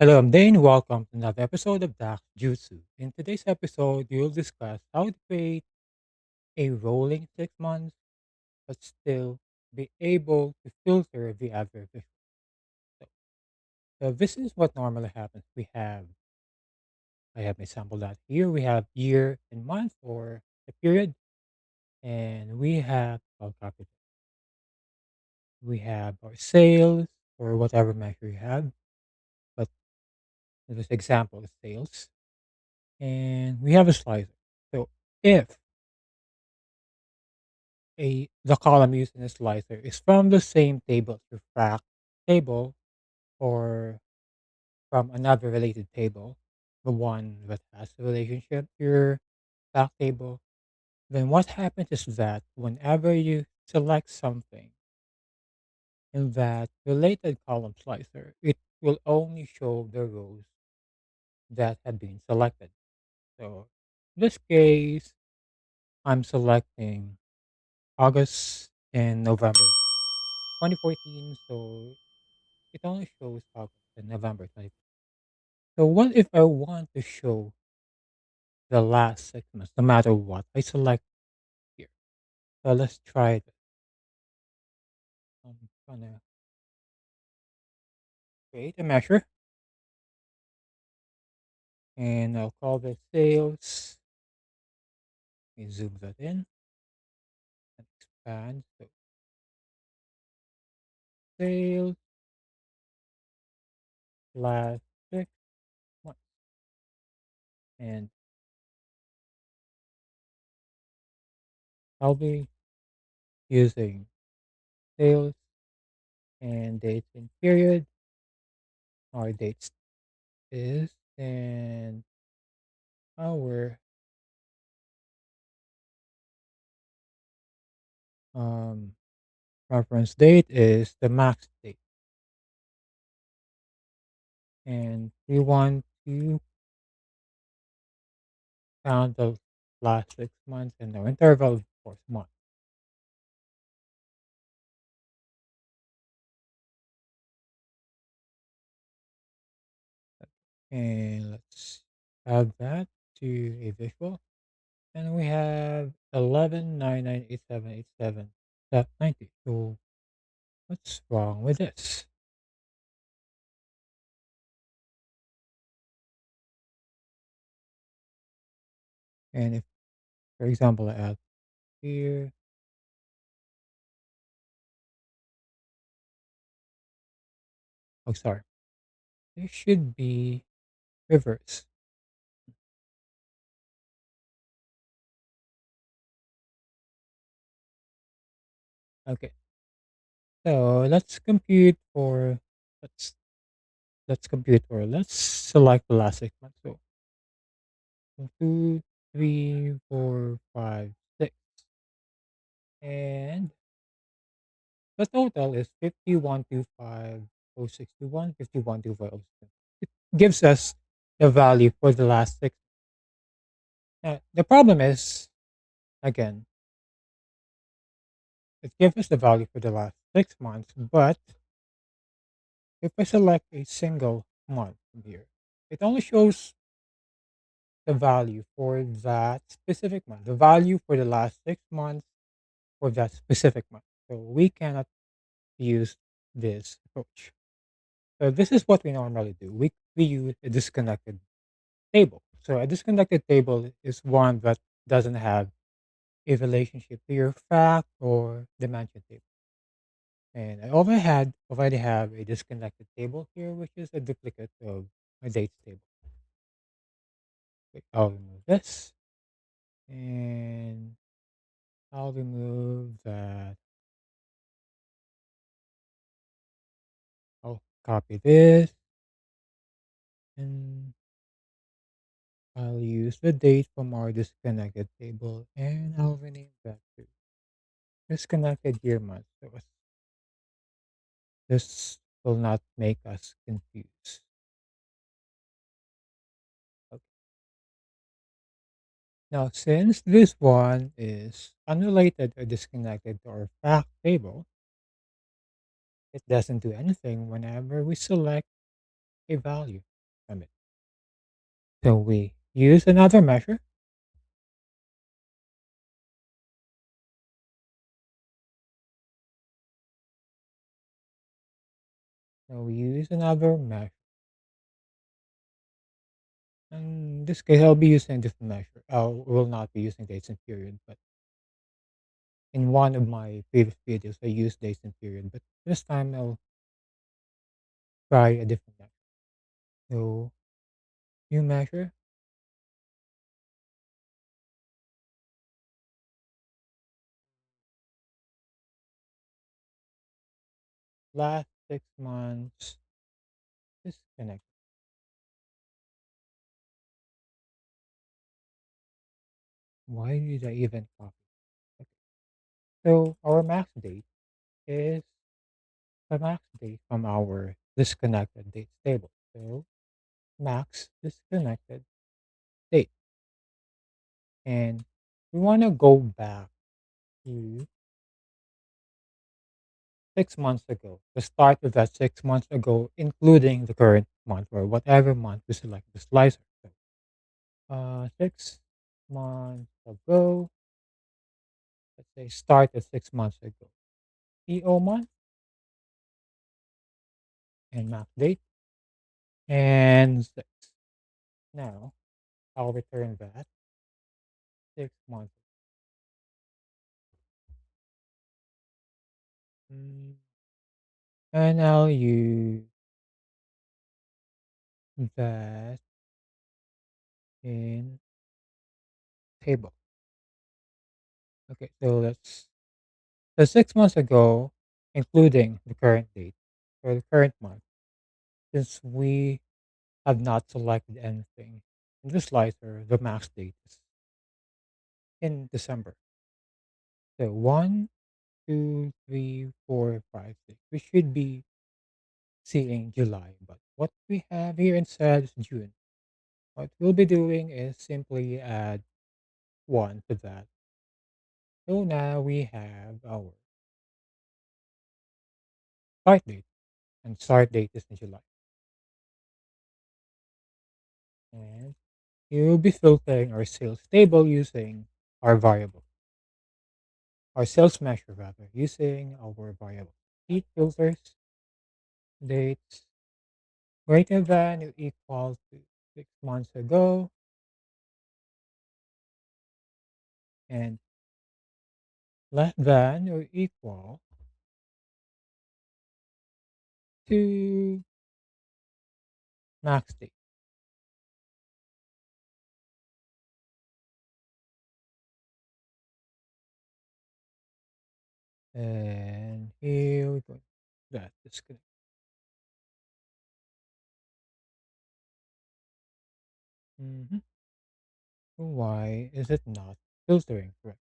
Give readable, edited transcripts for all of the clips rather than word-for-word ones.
Hello, I'm Dane. Welcome to another episode of Dax Jutsu. In today's episode, we'll discuss how to create a rolling 6 months, but still be able to filter the other visual. So, so this is what normally happens. I have my sample dot here. We have year and month or a period, and I'll copy it. We have our sales or whatever measure you have, but in this example is sales, and we have a slicer. So if the column used in a slicer is from the same table as your fact table or from another related table, the one that has the relationship to your fact table, then what happens is that whenever you select something in that related column slicer, it will only show the rows that have been selected. So in this case, I'm selecting August and November 2014. So it only shows up in November 20. So what if I want to show the last 6 months, no matter what I select here? So let's try it. I'm gonna create a measure and I'll call this sales. Let me zoom that in and expand. So sales last 6 months. And I'll be using sales and dates and period. Our dates is and our um reference date is the max date, and we want to count the last 6 months and the interval, of course, month. And let's add that to a visual. And we have 11 9 9 8 7 8 7 90. So what's wrong with this? And if, for example, I add here, oh, sorry, it should be reverse. Okay, so let's let's select the last 6 months. So 2, 3, 4, 5, 6, and the total is 5125,061, 512506. It gives us the value for the last 6. The problem is, again, it gives us the value for the last 6 months, but if I select a single month from here, it only shows the value for that specific month, the value for the last 6 months for that specific month. So we cannot use this approach. So this is what we normally do. We use a disconnected table. So a disconnected table is one that doesn't have a relationship to your fact or dimension table. And I already have a disconnected table here, which is a duplicate of my dates table. Okay, I'll remove this and I'll remove that. I'll copy this and I'll use the date from our disconnected table and I'll rename that to disconnected year month. So this will not make us confused. Okay. Now, since this one is unrelated or disconnected to our fact table, it doesn't do anything whenever we select a value. from it. So we use another measure. So we use another measure. In this case, I'll be using a different measure. I will not be using dates and period, but in one of my previous videos, I used dates and period. But this time, I'll try a different measure. So new measure, last 6 months, disconnect. Why did I even copy? Okay. So our max date is the max date from our disconnected dates table. So max disconnected date. And we want to go back to 6 months ago, the start of that 6 months ago, including the current month or whatever month we select the slicer. So, 6 months ago, let's say start at 6 months ago. EO month and max date and six. Now I'll return that 6 months. Mm, And I'll use that in table. Okay, so so 6 months ago, including the current date or the current month, since we have not selected anything in the slicer, the max date is in December. So 1, 2, 3, 4, 5, 6. We should be seeing July, but what we have here instead is June. What we'll be doing is simply add 1 to that. So now we have our start date, and start date is in July. And you'll be filtering our sales table using our variable, our sales measure rather, using our variable. Heat filters, dates, greater than or equal to 6 months ago, and less than or equal to max date. And here we go. That is good. Mhm. Why is it not filtering correct?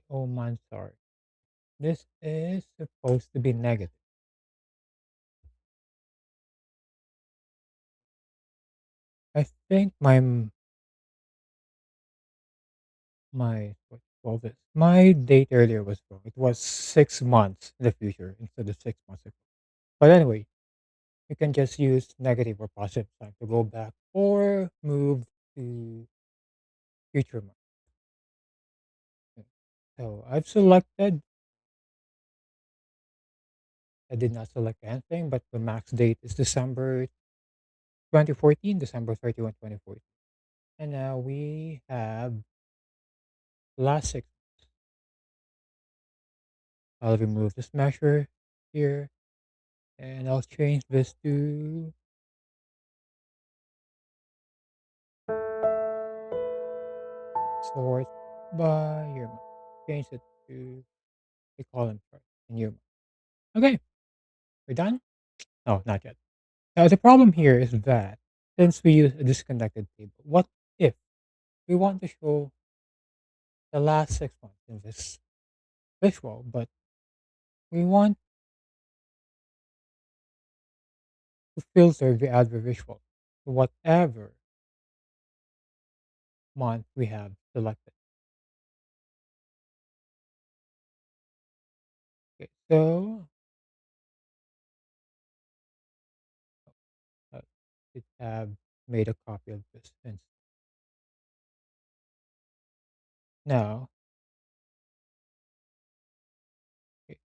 Oh, man, sorry. This is supposed to be negative. I think what you call this? My date earlier was wrong. It was 6 months in the future instead of 6 months ago. But anyway, you can just use negative or positive sign to go back or move to future month. Okay. So I've selected. I did not select anything, but the max date is December 2014, December 31, 2014. And now we have last 6. I'll remove this measure here and I'll change this to sort by year month. Change it to a column chart in year month. Okay, we're done? No, not yet. Now the problem here is that since we use a disconnected table, what if we want to show the last 6 months in this visual, but we want to filter the other visual to whatever month we have selected. Okay, so have made a copy of this. And now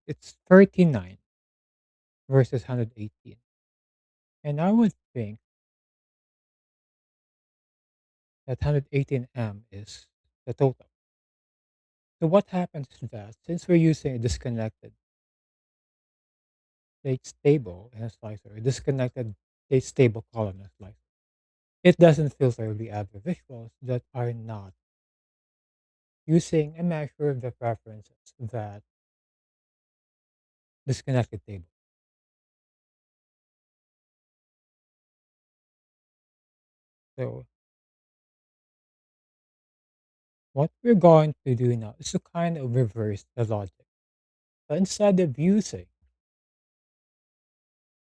it's 39 versus 118. And I would think that 118M is the total. So what happens is that since we're using a disconnected dates table in a slicer, a disconnected dates table column in a slicer, it doesn't filter the other visuals that are not using a measure of the preferences that disconnected table. So what we're going to do now is to kind of reverse the logic. So instead of using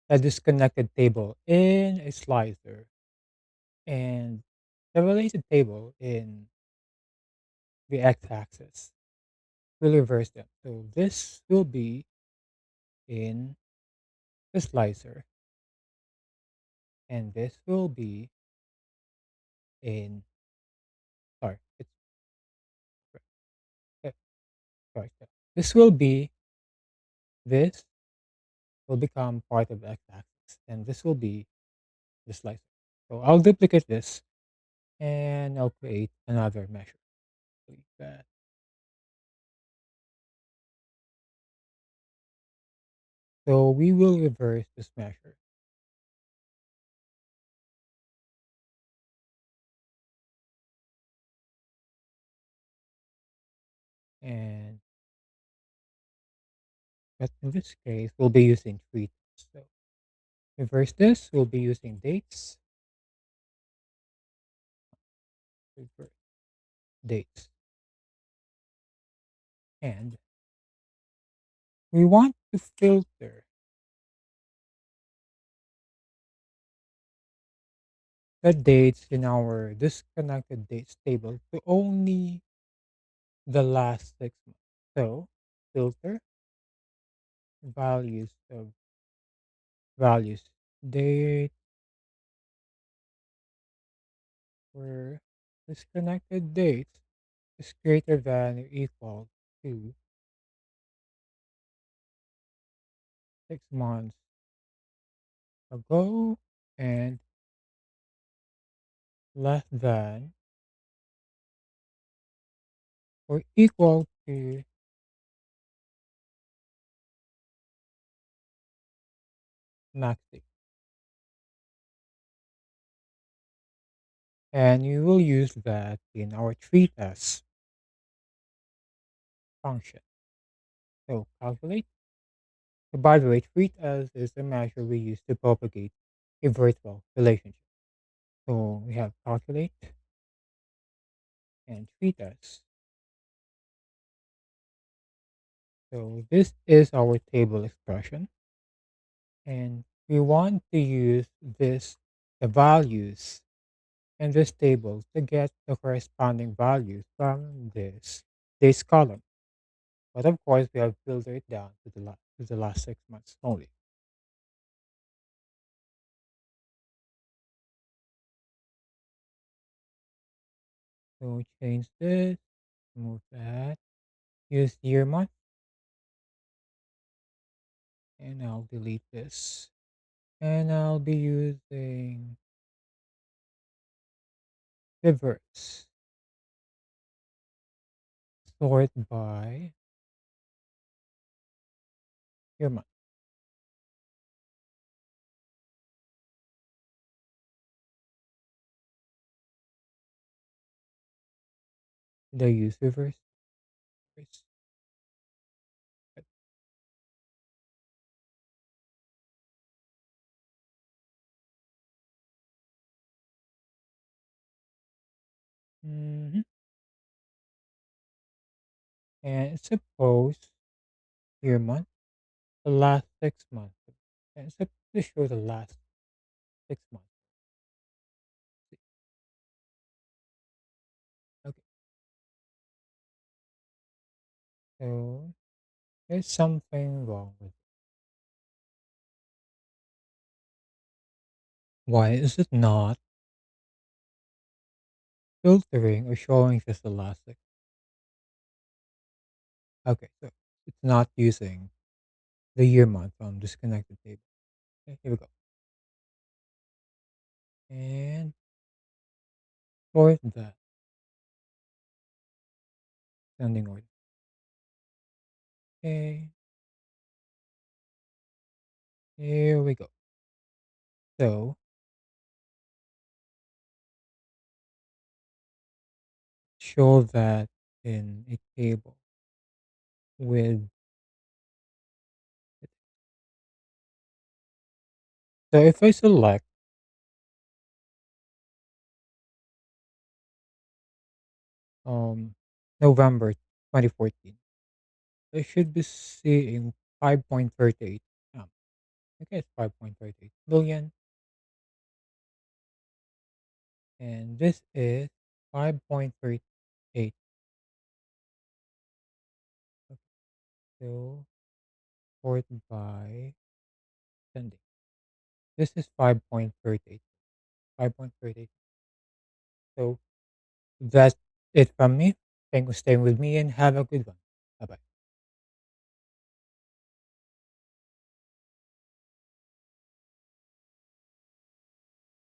a disconnected table in a slicer and the related table in the x-axis, we'll reverse them. So this will be in the slicer and this will be in, sorry, it's, uh, sorry, this will be, this will become part of the x-axis and this will be the slicer. So I'll duplicate this and I'll create another measure. Like that. So we will reverse this measure and but in this case we'll be using three. So reverse this, we'll be using dates, reverse dates. And we want to filter the dates in our disconnected dates table to only the last 6 months. So filter values of values date where disconnected dates is greater than or equal to 6 months ago and less than or equal to max date. And you will use that in our treat as function. So calculate. So by the way, treat as is a measure we use to propagate a virtual relationship. So we have calculate and treat as. So this is our table expression. And we want to use this the values in this table to get the corresponding values from this column. But of course, we have filtered it down to the last 6 months only. So change this, move that, use year month, and I'll delete this. And I'll be using reverse, sort by year month. Did I use reverse? Reverse. Mhm. And suppose year month, the last 6 months. And it's supposed to show the last 6 months. Okay, so there's something wrong with Why is it not filtering or showing just elastic? Okay, so it's not using the year month from disconnected table. Okay, here we go. And for that sending order. Okay, here we go. So show that in a table with so if I select November 2014, I should be seeing 5.38. Okay, it's 5.38 billion, and this is 5.38. Okay, so sorted by sending. This is 5.38. 5.38. So that's it from me. Thanks for staying with me and have a good one.